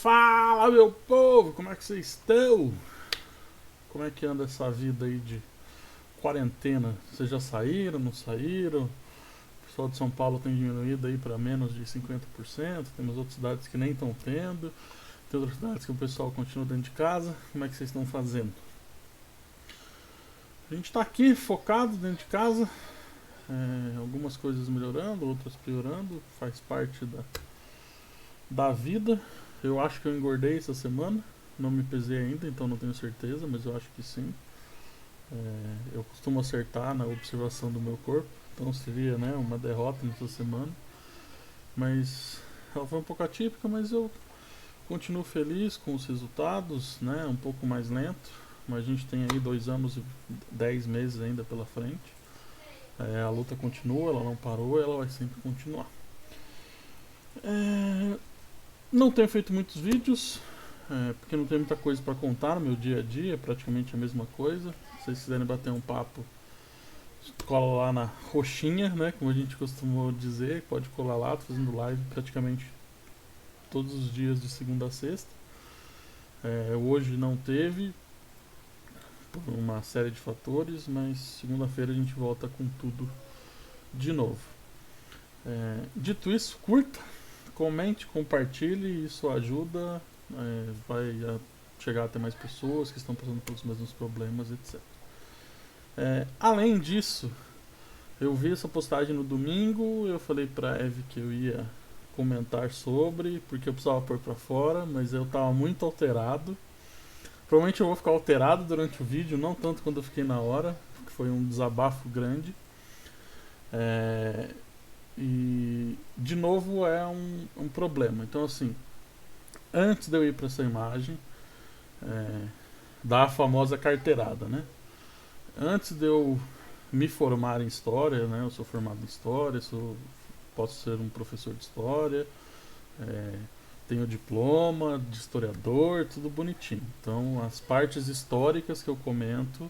Fala, meu povo, como é que vocês estão? Como é que anda essa vida aí de quarentena? Vocês já saíram, não saíram? O pessoal de São Paulo tem diminuído aí para menos de 50%, temos outras cidades que nem estão tendo, tem outras cidades que o pessoal continua dentro de casa. Como é que vocês estão fazendo? A gente está aqui focado dentro de casa, algumas coisas melhorando, outras piorando, faz parte da vida. Eu acho que eu engordei essa semana. Não me pesei ainda, então não tenho certeza, mas eu acho que sim. Eu costumo acertar na observação do meu corpo, então seria, né, uma derrota nessa semana. Mas ela foi um pouco atípica, mas eu continuo feliz com os resultados, né, um pouco mais lento. Mas a gente tem aí 2 anos e 10 meses ainda pela frente. A luta continua, ela não parou, ela vai sempre continuar. Não tenho feito muitos vídeos, porque não tem muita coisa para contar no meu dia a dia, é praticamente a mesma coisa. Se vocês quiserem bater um papo, cola lá na roxinha, né, como a gente costumou dizer, pode colar lá, tô fazendo live praticamente todos os dias de segunda a sexta. Hoje não teve, por uma série de fatores, mas segunda-feira a gente volta com tudo de novo. Dito isso, curta, comente, compartilhe, isso ajuda, vai chegar até mais pessoas que estão passando pelos mesmos problemas, etc. Além disso, eu vi essa postagem no domingo, eu falei pra Eve que eu ia comentar sobre, porque eu precisava pôr pra fora, mas eu tava muito alterado. Provavelmente eu vou ficar alterado durante o vídeo, não tanto quando eu fiquei na hora, porque foi um desabafo grande. E de novo é um problema. Então assim, antes de eu ir para essa imagem, da famosa carteirada, né? Antes de eu me formar em história, né? Eu sou formado em história, posso ser um professor de história, tenho diploma de historiador, tudo bonitinho. Então as partes históricas que eu comento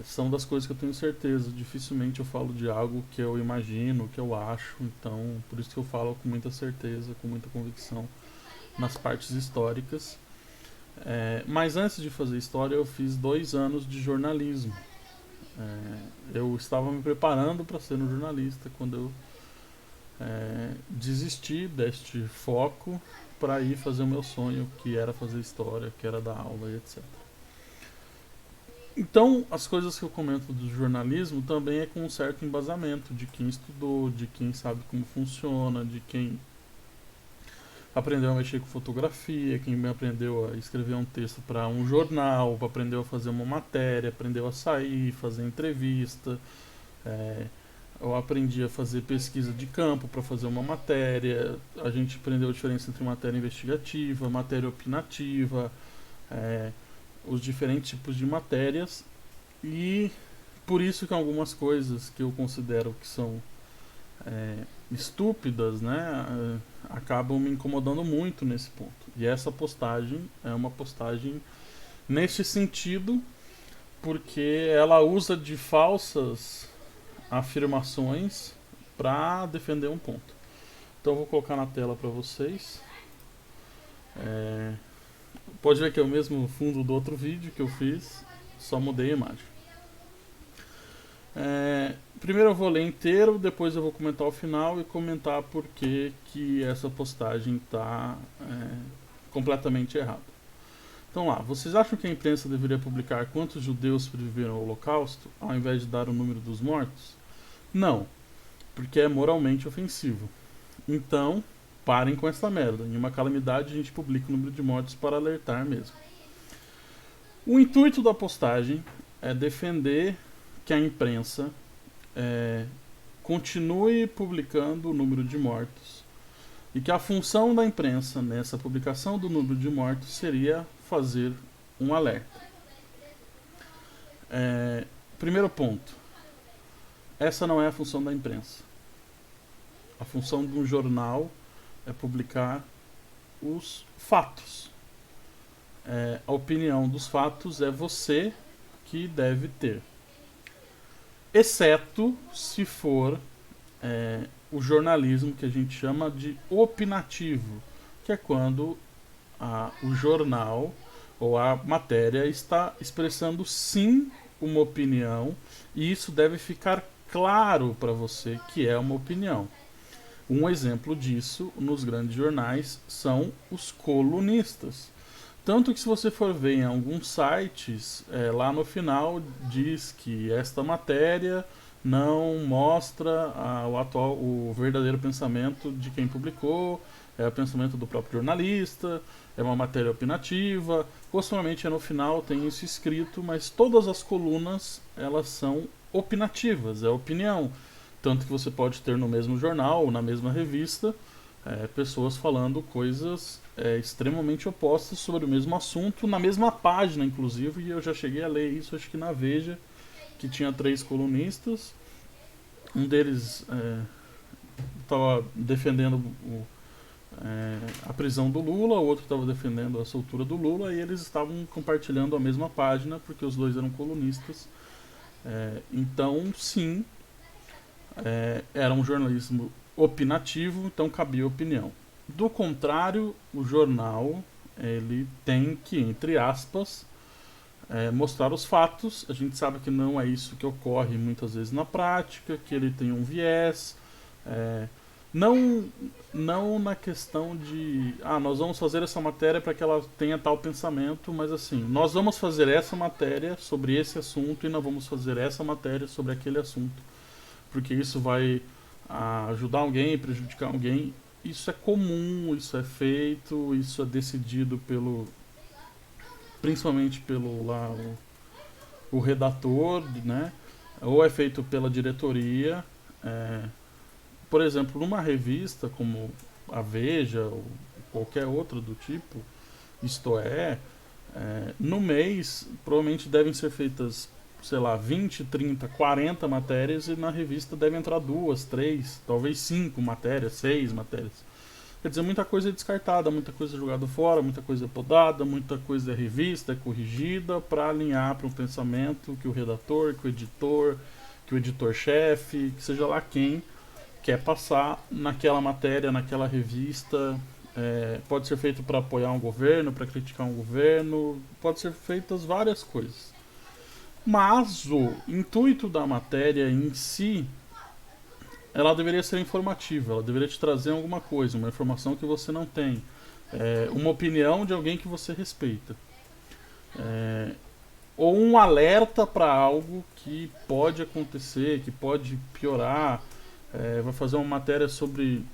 são das coisas que eu tenho certeza. Dificilmente eu falo de algo que eu imagino, que eu acho. Então por isso que eu falo com muita certeza, com muita convicção nas partes históricas. Mas antes de fazer história eu fiz 2 anos de jornalismo. Eu estava me preparando para ser um jornalista quando eu desisti deste foco para ir fazer o meu sonho, que era fazer história, que era dar aula e etc. Então, as coisas que eu comento do jornalismo também é com um certo embasamento de quem estudou, de quem sabe como funciona, de quem aprendeu a mexer com fotografia, quem aprendeu a escrever um texto para um jornal, aprendeu a fazer uma matéria, aprendeu a sair, fazer entrevista. Eu aprendi a fazer pesquisa de campo para fazer uma matéria. A gente aprendeu a diferença entre matéria investigativa, matéria opinativa, os diferentes tipos de matérias. E por isso que algumas coisas que eu considero que são estúpidas, né, acabam me incomodando muito nesse ponto. E essa postagem é uma postagem nesse sentido, porque ela usa de falsas afirmações para defender um ponto. Então eu vou colocar na tela para vocês. Pode ver que é o mesmo fundo do outro vídeo que eu fiz, só mudei a imagem. Primeiro eu vou ler inteiro, depois eu vou comentar o final e comentar por que essa postagem está completamente errada. Então lá, vocês acham que a imprensa deveria publicar quantos judeus sobreviveram ao Holocausto, ao invés de dar o número dos mortos? Não, porque é moralmente ofensivo. Então, parem com essa merda. Em uma calamidade a gente publica o número de mortos para alertar mesmo. O intuito da postagem é defender que a imprensa continue publicando o número de mortos e que a função da imprensa nessa publicação do número de mortos seria fazer um alerta. Primeiro ponto, essa não é a função da imprensa. A função de um jornal é publicar os fatos. A opinião dos fatos é você que deve ter. Exceto se for o jornalismo que a gente chama de opinativo, que é quando o jornal ou a matéria está expressando sim uma opinião, e isso deve ficar claro para você que é uma opinião. Um exemplo disso nos grandes jornais são os colunistas. Tanto que se você for ver em alguns sites, lá no final diz que esta matéria não mostra o verdadeiro pensamento de quem publicou, é o pensamento do próprio jornalista, é uma matéria opinativa. Costumemente no final tem isso escrito, mas todas as colunas elas são opinativas, é opinião. Tanto que você pode ter no mesmo jornal ou na mesma revista pessoas falando coisas extremamente opostas sobre o mesmo assunto, na mesma página, inclusive, e eu já cheguei a ler isso, acho que na Veja, que tinha 3 colunistas. Um deles estava defendendo a prisão do Lula, o outro estava defendendo a soltura do Lula, e eles estavam compartilhando a mesma página, porque os dois eram colunistas. Então, sim, era um jornalismo opinativo, então cabia opinião. Do contrário, o jornal ele tem que, entre aspas, mostrar os fatos. A gente sabe que não é isso que ocorre muitas vezes na prática, que ele tem um viés. Não, não na questão de nós vamos fazer essa matéria para que ela tenha tal pensamento, mas assim, nós vamos fazer essa matéria sobre esse assunto e não vamos fazer essa matéria sobre aquele assunto, porque isso vai ajudar alguém, prejudicar alguém. Isso é comum, isso é feito, isso é decidido principalmente pelo o redator, né? Ou é feito pela diretoria. Por exemplo, numa revista como a Veja ou qualquer outra do tipo, isto no mês provavelmente devem ser feitas, sei lá, 20, 30, 40 matérias, e na revista devem entrar 2, 3, talvez 5 matérias, 6 matérias. Quer dizer, muita coisa é descartada, muita coisa é jogada fora, muita coisa é podada, muita coisa é revista, é corrigida para alinhar para um pensamento que o redator, que o editor-chefe, que seja lá quem quer passar naquela matéria, naquela revista. Pode ser feito para apoiar um governo, para criticar um governo, pode ser feitas várias coisas. Mas o intuito da matéria em si, ela deveria ser informativa, ela deveria te trazer alguma coisa, uma informação que você não tem, uma opinião de alguém que você respeita, ou um alerta para algo que pode acontecer, que pode piorar. Vai fazer uma matéria sobre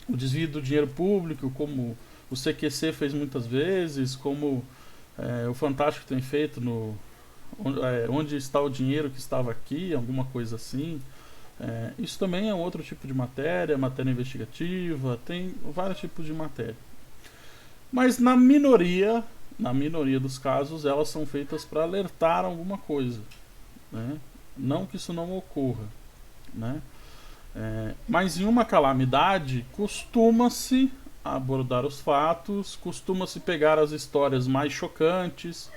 o desvio do dinheiro público, como o CQC fez muitas vezes, como o Fantástico tem feito onde está o dinheiro que estava aqui, alguma coisa assim. Isso também é um outro tipo de matéria investigativa, tem vários tipos de matéria. Mas na minoria dos casos, elas são feitas para alertar alguma coisa, né? Não que isso não ocorra, né? Mas em uma calamidade, costuma-se abordar os fatos, costuma-se pegar as histórias mais chocantes.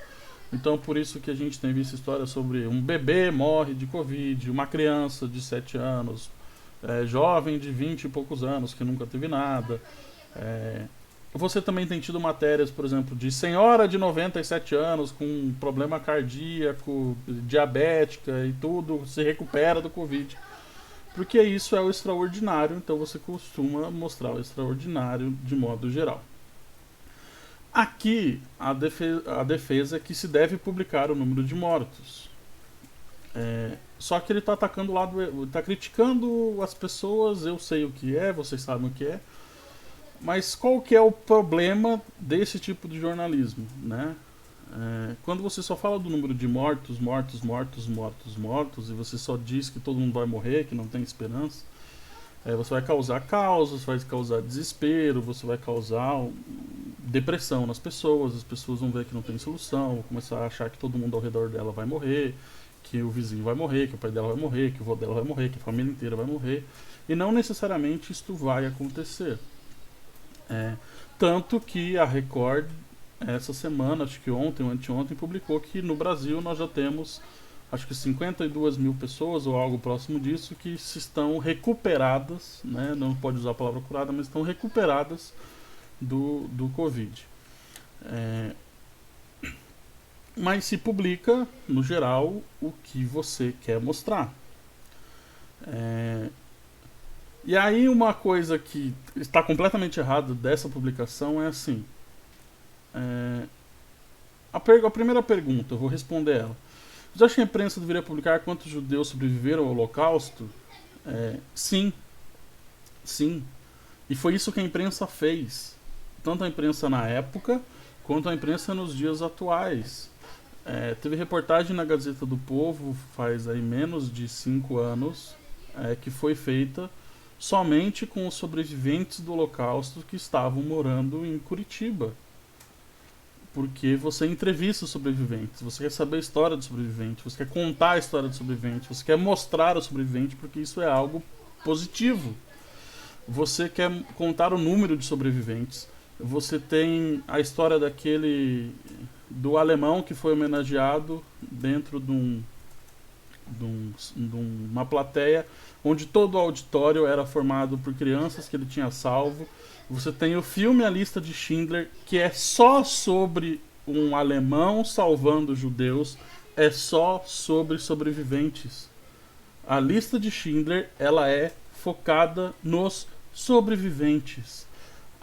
Então, por isso que a gente tem visto histórias sobre um bebê morre de Covid, uma criança de 7 anos, jovem de 20 e poucos anos que nunca teve nada. Você também tem tido matérias, por exemplo, de senhora de 97 anos com problema cardíaco, diabética e tudo, se recupera do Covid. Porque isso é o extraordinário, então você costuma mostrar o extraordinário de modo geral. Aqui, a defesa é que se deve publicar o número de mortos. Só que ele está atacando o lado, está criticando as pessoas, eu sei o que é, vocês sabem o que é, mas qual que é o problema desse tipo de jornalismo, né? Quando você só fala do número de mortos, e você só diz que todo mundo vai morrer, que não tem esperança, você vai causar caos, você vai causar desespero, você vai causar depressão nas pessoas, as pessoas vão ver que não tem solução, vão começar a achar que todo mundo ao redor dela vai morrer, que o vizinho vai morrer, que o pai dela vai morrer, que o avô dela vai morrer, que a família inteira vai morrer, e não necessariamente isto vai acontecer. Tanto que a Record, essa semana, acho que ontem ou anteontem, publicou que no Brasil nós já temos, acho que 52 mil pessoas ou algo próximo disso, que se estão recuperadas, né? Não pode usar a palavra curada, mas estão recuperadas do Covid. Mas se publica, no geral, o que você quer mostrar. E aí uma coisa que está completamente errada dessa publicação é assim. A primeira pergunta, eu vou responder ela. Você acha que a imprensa deveria publicar quantos judeus sobreviveram ao Holocausto? Sim. Sim. E foi isso que a imprensa fez. Tanto a imprensa na época, quanto a imprensa nos dias atuais. Teve reportagem na Gazeta do Povo, faz aí menos de 5 anos, que foi feita somente com os sobreviventes do Holocausto que estavam morando em Curitiba. Porque você entrevista os sobreviventes, você quer saber a história do sobrevivente, você quer contar a história do sobrevivente, você quer mostrar o sobrevivente, porque isso é algo positivo. Você quer contar o número de sobreviventes. Você tem a história do alemão que foi homenageado dentro de uma plateia onde todo o auditório era formado por crianças que ele tinha salvo. Você tem o filme A Lista de Schindler, que é só sobre um alemão salvando judeus, é só sobre sobreviventes. A Lista de Schindler, ela é focada nos sobreviventes.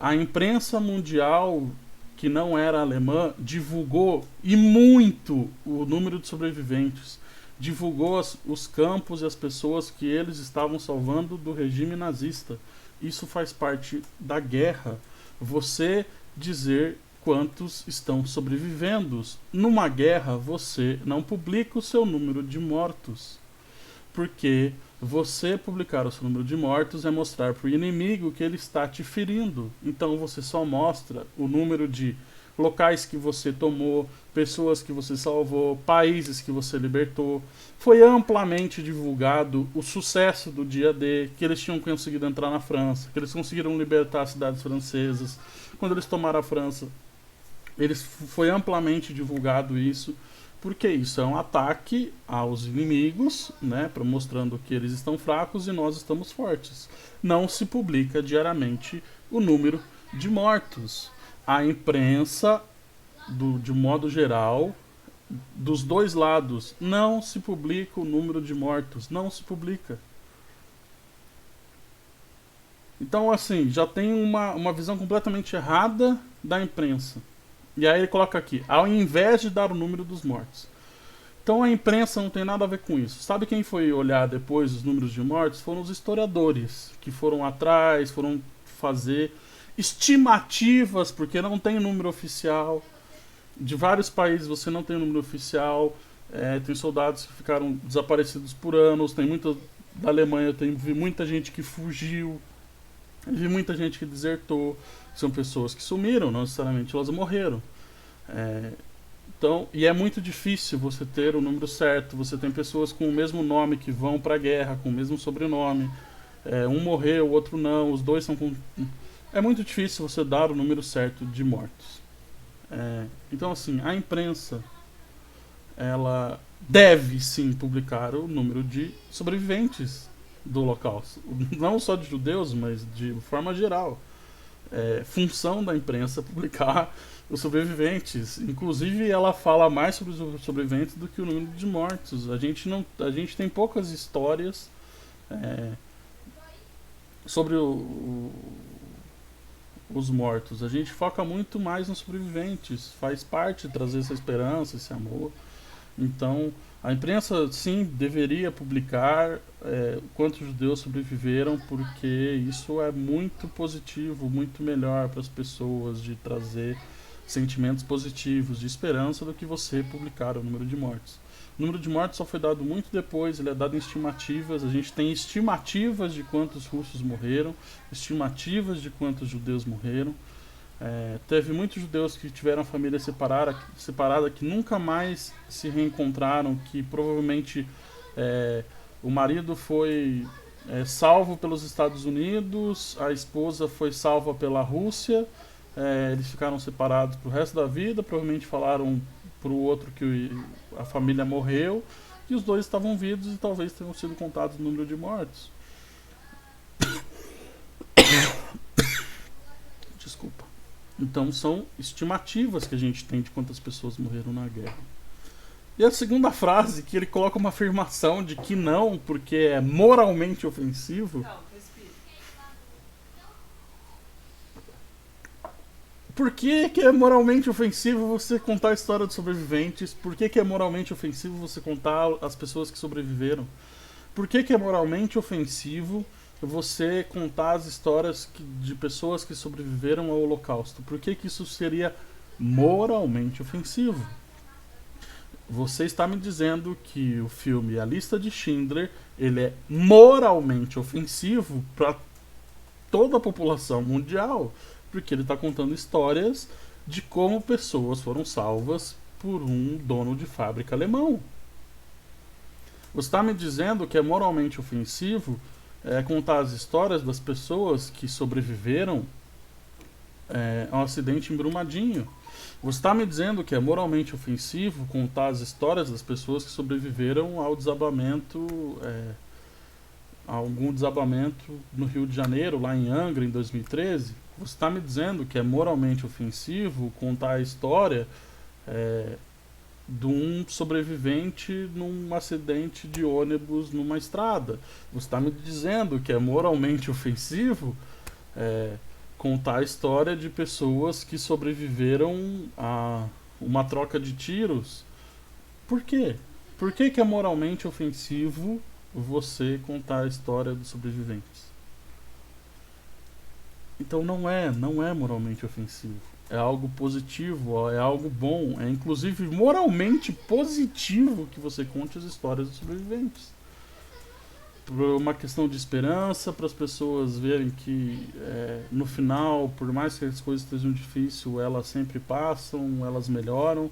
A imprensa mundial, que não era alemã, divulgou e muito o número de sobreviventes. Divulgou os campos e as pessoas que eles estavam salvando do regime nazista. Isso faz parte da guerra. Você dizer quantos estão sobrevivendo. Numa guerra, você não publica o seu número de mortos. Porque você publicar o seu número de mortos é mostrar para o inimigo que ele está te ferindo. Então você só mostra o número de locais que você tomou, pessoas que você salvou, países que você libertou. Foi amplamente divulgado o sucesso do dia D, que eles tinham conseguido entrar na França, que eles conseguiram libertar as cidades francesas. Quando eles tomaram a França, foi amplamente divulgado isso, porque isso é um ataque aos inimigos, né, mostrando que eles estão fracos e nós estamos fortes. Não se publica diariamente o número de mortos. A imprensa, de modo geral, dos dois lados, não se publica o número de mortos. Não se publica. Então, assim, já tem uma visão completamente errada da imprensa. E aí ele coloca aqui, ao invés de dar o número dos mortos. Então a imprensa não tem nada a ver com isso. Sabe quem foi olhar depois os números de mortos? Foram os historiadores, que foram atrás, foram fazer estimativas, porque não tem número oficial. De vários países você não tem número oficial. Tem soldados que ficaram desaparecidos por anos. Tem da Alemanha, vi muita gente que fugiu. Vi muita gente que desertou. São pessoas que sumiram, não necessariamente elas morreram. Então, e é muito difícil você ter o número certo. Você tem pessoas com o mesmo nome que vão para a guerra, com o mesmo sobrenome. Um morreu, o outro não. Os dois são com... É muito difícil você dar o número certo de mortos. Então, assim, a imprensa, ela deve sim publicar o número de sobreviventes do Holocausto. Não só de judeus, mas de forma geral. Função da imprensa publicar os sobreviventes. Inclusive, ela fala mais sobre os sobreviventes do que o número de mortos. A gente tem poucas histórias sobre os mortos. A gente foca muito mais nos sobreviventes. Faz parte trazer essa esperança, esse amor. Então, a imprensa, sim, deveria publicar quantos judeus sobreviveram, porque isso é muito positivo, muito melhor para as pessoas, de trazer sentimentos positivos, de esperança, do que você publicar o número de mortos. O número de mortos só foi dado muito depois, ele é dado em estimativas. A gente tem estimativas de quantos russos morreram, estimativas de quantos judeus morreram. Teve muitos judeus que tiveram a família separada, que nunca mais se reencontraram, que provavelmente o marido foi salvo pelos Estados Unidos, a esposa foi salva pela Rússia, eles ficaram separados pro resto da vida, provavelmente falaram pro outro que a família morreu, e os dois estavam vivos e talvez tenham sido contados o número de mortos. Desculpa. Então são estimativas que a gente tem de quantas pessoas morreram na guerra. E a segunda frase, que ele coloca uma afirmação de que não, porque é moralmente ofensivo. Calma, respira. Por que é moralmente ofensivo você contar a história dos sobreviventes? Por que é moralmente ofensivo você contar as pessoas que sobreviveram? Por que é moralmente ofensivo você contar as histórias de pessoas que sobreviveram ao Holocausto? Por que isso seria moralmente ofensivo? Você está me dizendo que o filme A Lista de Schindler ele é moralmente ofensivo para toda a população mundial, porque ele está contando histórias de como pessoas foram salvas por um dono de fábrica alemão. Você está me dizendo que é moralmente ofensivo contar as histórias das pessoas que sobreviveram a um acidente em Brumadinho. Você está me dizendo que é moralmente ofensivo contar as histórias das pessoas que sobreviveram ao desabamento, a algum desabamento no Rio de Janeiro, lá em Angra, em 2013? Você está me dizendo que é moralmente ofensivo contar a história de um sobrevivente num acidente de ônibus numa estrada? Você está me dizendo que é moralmente ofensivo contar a história de pessoas que sobreviveram a uma troca de tiros? Por quê? Por que é moralmente ofensivo você contar a história dos sobreviventes? Então não é moralmente ofensivo. É algo positivo, é algo bom, é inclusive moralmente positivo que você conte as histórias dos sobreviventes. Por uma questão de esperança, para as pessoas verem que no final, por mais que as coisas estejam difíceis, elas sempre passam, elas melhoram.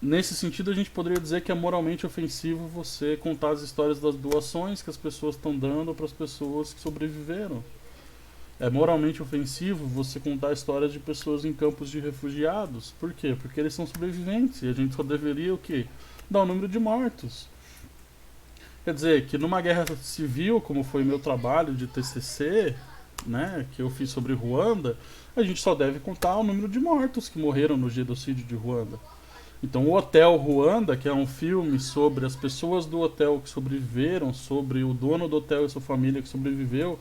Nesse sentido, a gente poderia dizer que é moralmente ofensivo você contar as histórias das doações que as pessoas estão dando para as pessoas que sobreviveram. É moralmente ofensivo você contar histórias de pessoas em campos de refugiados. Por quê? Porque eles são sobreviventes e a gente só deveria o quê? Dar o número de mortos. Quer dizer, que numa guerra civil, como foi meu trabalho de TCC, né, que eu fiz sobre Ruanda, a gente só deve contar o número de mortos que morreram no genocídio de Ruanda. Então, o Hotel Ruanda, que é um filme sobre as pessoas do hotel que sobreviveram, sobre o dono do hotel e sua família que sobreviveu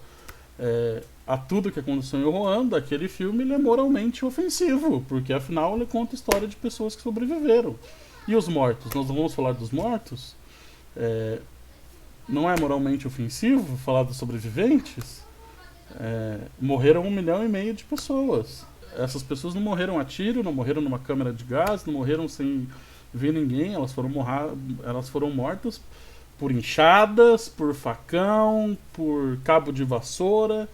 a tudo que aconteceu em Ruanda, aquele filme ele é moralmente ofensivo, porque afinal ele conta a história de pessoas que sobreviveram. E os mortos? Nós não vamos falar dos mortos? Não é moralmente ofensivo falar dos sobreviventes? Morreram 1,5 milhão de pessoas. Essas pessoas não morreram a tiro, não morreram numa câmara de gás, não morreram sem ver ninguém, elas foram mortas por enxadas, por facão, por cabo de vassoura.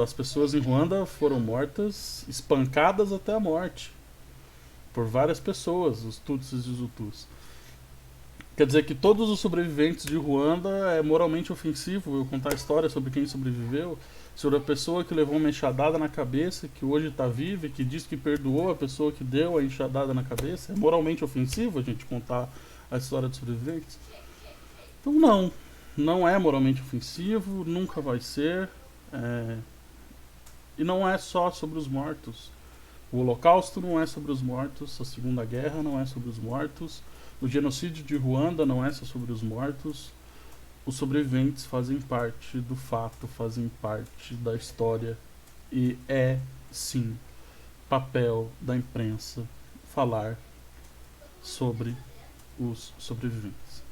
As pessoas em Ruanda foram mortas, espancadas até a morte, por várias pessoas, os Tutsis e os Hutus. Quer dizer que todos os sobreviventes de Ruanda é moralmente ofensivo eu contar a história sobre quem sobreviveu, sobre a pessoa que levou uma enxadada na cabeça, que hoje está viva e que diz que perdoou a pessoa que deu a enxadada na cabeça. É moralmente ofensivo a gente contar a história dos sobreviventes? Então não é moralmente ofensivo, nunca vai ser. E não é só sobre os mortos. O Holocausto não é sobre os mortos, a Segunda Guerra não é sobre os mortos, o genocídio de Ruanda não é só sobre os mortos. Os sobreviventes fazem parte do fato, fazem parte da história. E sim, papel da imprensa falar sobre os sobreviventes.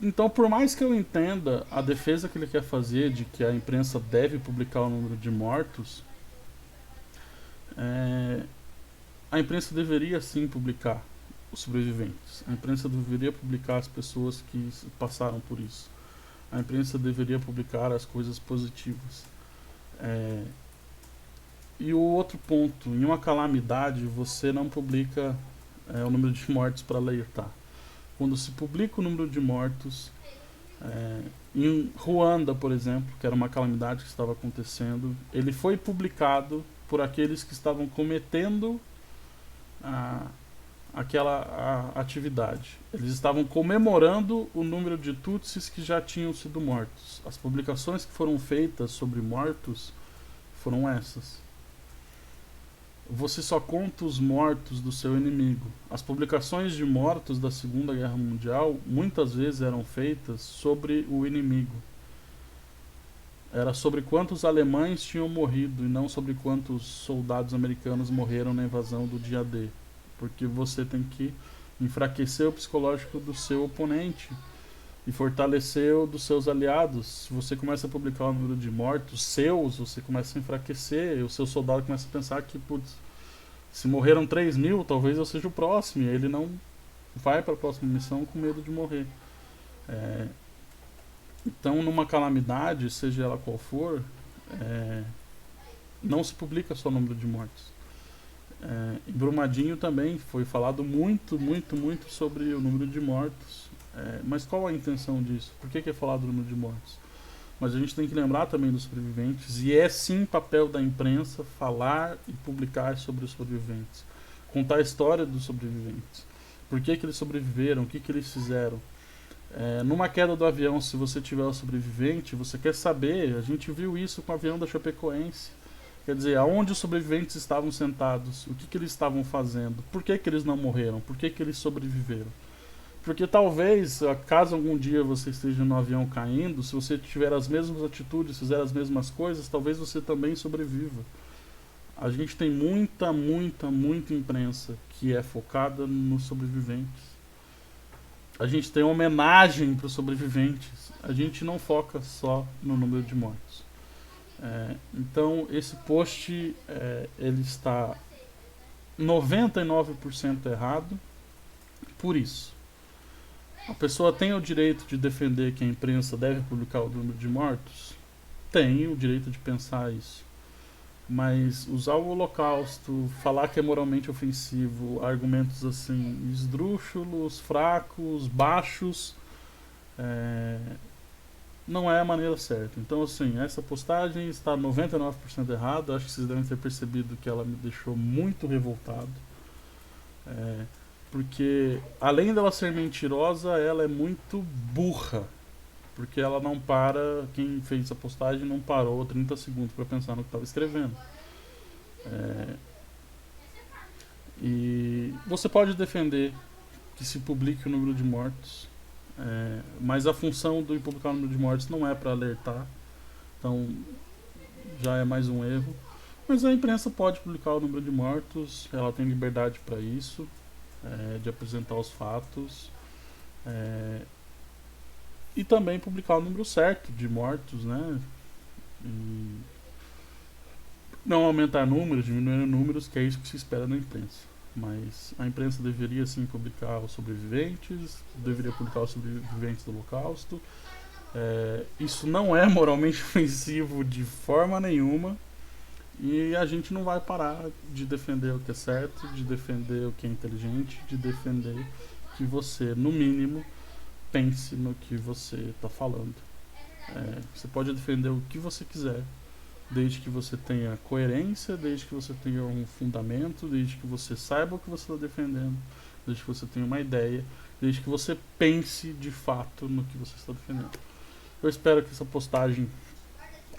Então, por mais que eu entenda a defesa que ele quer fazer de que a imprensa deve publicar o número de mortos, a imprensa deveria sim publicar os sobreviventes. A imprensa deveria publicar as pessoas que passaram por isso. A imprensa deveria publicar as coisas positivas. E o outro ponto, em uma calamidade você não publica o número de mortes para alertar. Quando se publica o número de mortos, em Ruanda, por exemplo, que era uma calamidade que estava acontecendo, ele foi publicado por aqueles que estavam cometendo aquela atividade. Eles estavam comemorando o número de Tutsis que já tinham sido mortos. As publicações que foram feitas sobre mortos foram essas. Você só conta os mortos do seu inimigo. As publicações de mortos da Segunda Guerra Mundial muitas vezes eram feitas sobre o inimigo. Era sobre quantos alemães tinham morrido e não sobre quantos soldados americanos morreram na invasão do dia D. Porque você tem que enfraquecer o psicológico do seu oponente e fortalecer o dos seus aliados. Se você começa a publicar o número de mortos seus, você começa a enfraquecer, e o seu soldado começa a pensar que, putz, se morreram 3.000, talvez eu seja o próximo, e ele não vai para a próxima missão com medo de morrer. Então, numa calamidade, seja ela qual for, não se publica só o número de mortos. Em Brumadinho também foi falado muito sobre o número de mortos. Mas qual a intenção disso? Por que é falado o número de mortos? Mas a gente tem que lembrar também dos sobreviventes, e é sim papel da imprensa falar e publicar sobre os sobreviventes, contar a história dos sobreviventes, por que eles sobreviveram, o que eles fizeram. Numa queda do avião, se você tiver o sobrevivente, você quer saber, a gente viu isso com o avião da Chapecoense, quer dizer, aonde os sobreviventes estavam sentados, o que eles estavam fazendo, por que eles não morreram, por que eles sobreviveram. Porque talvez, caso algum dia você esteja no avião caindo, se você tiver as mesmas atitudes, fizer as mesmas coisas, talvez você também sobreviva. A gente tem muita imprensa que é focada nos sobreviventes. A gente tem homenagem para os sobreviventes. A gente não foca só no número de mortos. Então, esse post ele está 99% errado por isso. A pessoa tem o direito de defender que a imprensa deve publicar o número de mortos? Tem o direito de pensar isso. Mas usar o Holocausto, falar que é moralmente ofensivo, argumentos assim, esdrúxulos, fracos, baixos, não é a maneira certa. Então, assim, essa postagem está 99% errada. Acho que vocês devem ter percebido que ela me deixou muito revoltado. Porque, além dela ser mentirosa, ela é muito burra. Porque ela não para, quem fez a postagem não parou 30 segundos para pensar no que estava escrevendo. E você pode defender que se publique o número de mortos, mas a função do publicar o número de mortos não é para alertar, então já é mais um erro. Mas a imprensa pode publicar o número de mortos, ela tem liberdade para isso, de apresentar os fatos, e também publicar o número certo de mortos, né? E não aumentar números, diminuir números, que é isso que se espera da imprensa. Mas a imprensa deveria sim publicar os sobreviventes, deveria publicar os sobreviventes do Holocausto. Isso não é moralmente ofensivo de forma nenhuma, e a gente não vai parar de defender o que é certo, de defender o que é inteligente, de defender que você, no mínimo, pense no que você está falando. Você pode defender o que você quiser, desde que você tenha coerência, desde que você tenha um fundamento, desde que você saiba o que você está defendendo, desde que você tenha uma ideia, desde que você pense de fato no que você está defendendo. Eu espero que essa postagem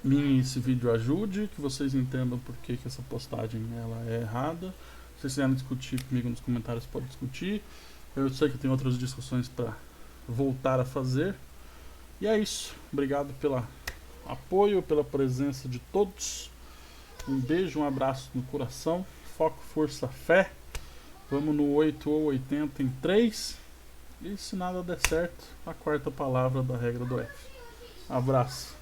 minha e esse vídeo ajude, que vocês entendam por que essa postagem ela é errada. Se vocês quiserem discutir comigo nos comentários, pode discutir. Eu sei que tem outras discussões para voltar a fazer. E é isso. Obrigado pelo apoio, pela presença de todos. Um beijo, um abraço no coração. Foco, força, fé. Vamos no 8 ou 80 em 3. E se nada der certo, a quarta palavra da regra do F. Abraço.